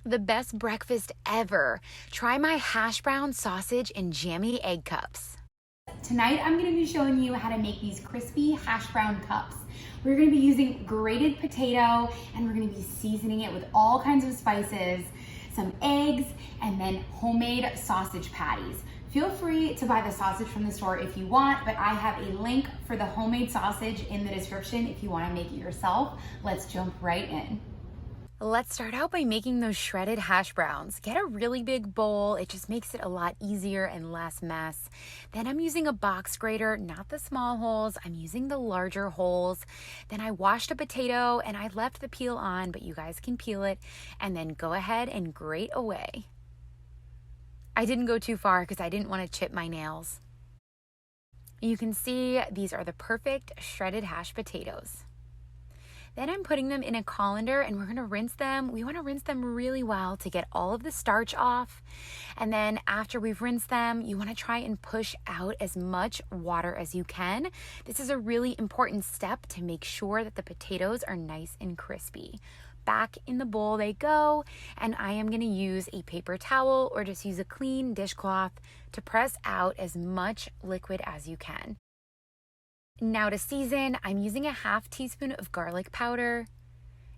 The best breakfast ever. Try my hash brown sausage and jammy egg cups. Tonight I'm going to be showing you how to make these crispy hash brown cups. We're going to be using grated potato and we're going to be seasoning it with all kinds of spices, some eggs, and then homemade sausage patties. Feel free to buy the sausage from the store if you want, but I have a link for the homemade sausage in the description if you want to make it yourself. Let's jump right in. Let's start out by making those shredded hash browns. Get a really big bowl. It just makes it a lot easier and less mess. Then I'm using a box grater, not the small holes. I'm using the larger holes. Then I washed a potato and I left the peel on, but you guys can peel it. And then go ahead and grate away. I didn't go too far because I didn't want to chip my nails. You can see these are the perfect shredded hash potatoes. Then I'm putting them in a colander and we're going to rinse them. We want to rinse them really well to get all of the starch off. And then after we've rinsed them, you want to try and push out as much water as you can. This is a really important step to make sure that the potatoes are nice and crispy. Back in the bowl they go, and I am going to use a paper towel or just use a clean dishcloth to press out as much liquid as you can. Now to season, I'm using a half teaspoon of garlic powder,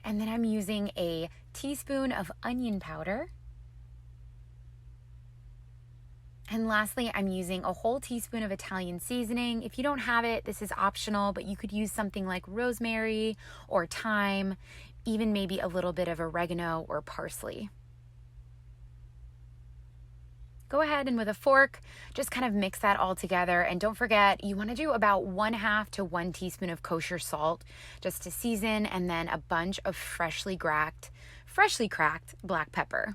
and then I'm using a teaspoon of onion powder. And lastly, I'm using a whole teaspoon of Italian seasoning. If you don't have it, this is optional, but you could use something like rosemary or thyme, even maybe a little bit of oregano or parsley. Go ahead and with a fork, just kind of mix that all together. And don't forget, you want to do about 1/2 to 1 teaspoon of kosher salt just to season, and then a bunch of freshly cracked black pepper.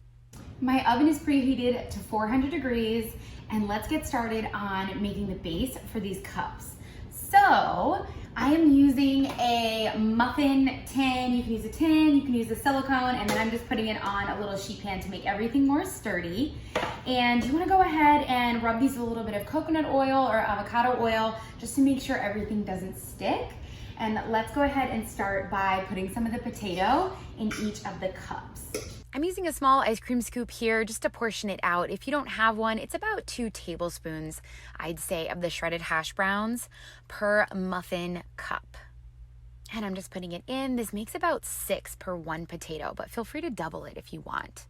My oven is preheated to 400 degrees, and let's get started on making the base for these cups. So I am using a muffin tin. You can use a tin, you can use a silicone, and then I'm just putting it on a little sheet pan to make everything more sturdy. And you want to go ahead and rub these with a little bit of coconut oil or avocado oil just to make sure everything doesn't stick. And let's go ahead and start by putting some of the potato in each of the cups. I'm using a small ice cream scoop here just to portion it out. If you don't have one, it's about 2 tablespoons, I'd say, of the shredded hash browns per muffin cup. And I'm just putting it in. This makes about 6 per 1 potato, but feel free to double it if you want.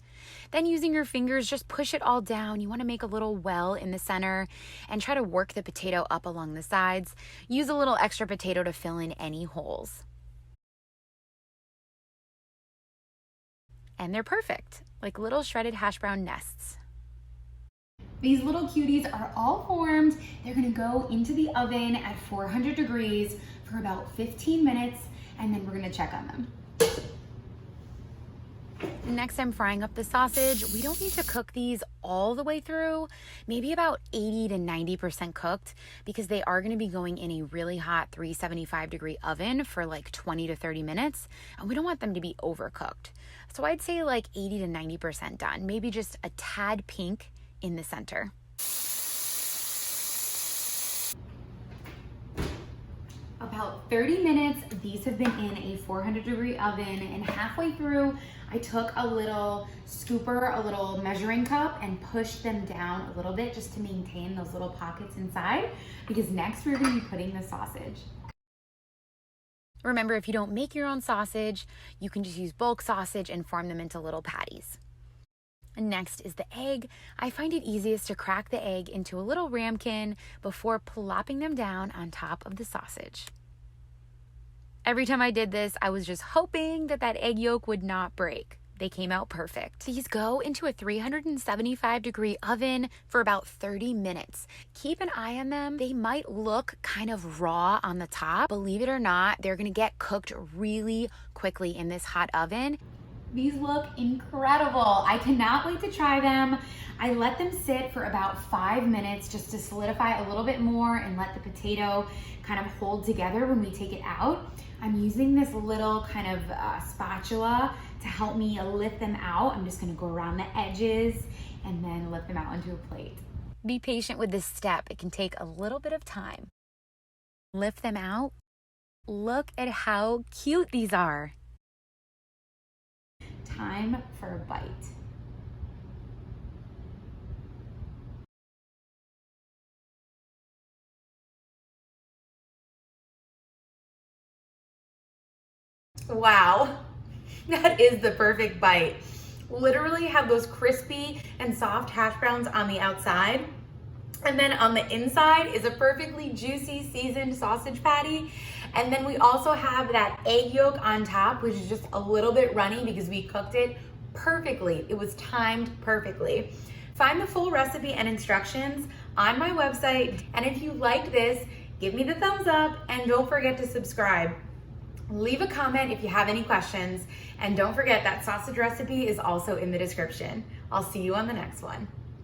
Then using your fingers, just push it all down. You want to make a little well in the center and try to work the potato up along the sides. Use a little extra potato to fill in any holes. And they're perfect, like little shredded hash brown nests. These little cuties are all formed. They're gonna go into the oven at 400 degrees for about 15 minutes, and then we're gonna check on them. Next, I'm frying up the sausage. We don't need to cook these all the way through, maybe about 80 to 90% cooked, because they are going to be going in a really hot 375-degree oven for like 20 to 30 minutes, and we don't want them to be overcooked. So I'd say like 80 to 90% done, maybe just a tad pink in the center. About 30 minutes, these have been in a 400-degree oven, and halfway through, I took a little scooper, a little measuring cup, and pushed them down a little bit just to maintain those little pockets inside, because next we're gonna be putting the sausage. Remember, if you don't make your own sausage, you can just use bulk sausage and form them into little patties. And next is the egg. I find it easiest to crack the egg into a little ramekin before plopping them down on top of the sausage. Every time I did this, I was just hoping that that egg yolk would not break. They came out perfect. These go into a 375-degree oven for about 30 minutes. Keep an eye on them. They might look kind of raw on the top. Believe it or not, they're gonna get cooked really quickly in this hot oven. These look incredible. I cannot wait to try them. I let them sit for about 5 minutes just to solidify a little bit more and let the potato kind of hold together when we take it out. I'm using this little kind of spatula to help me lift them out. I'm just gonna go around the edges and then lift them out onto a plate. Be patient with this step. It can take a little bit of time. Lift them out. Look at how cute these are. Time for a bite. Wow, that is the perfect bite. Literally have those crispy and soft hash browns on the outside, and then on the inside is a perfectly juicy seasoned sausage patty. And then we also have that egg yolk on top, which is just a little bit runny because we cooked it perfectly. It was timed perfectly. Find the full recipe and instructions on my website. And if you liked this, give me the thumbs up and don't forget to subscribe. Leave a comment if you have any questions. And don't forget that sausage recipe is also in the description. I'll see you on the next one.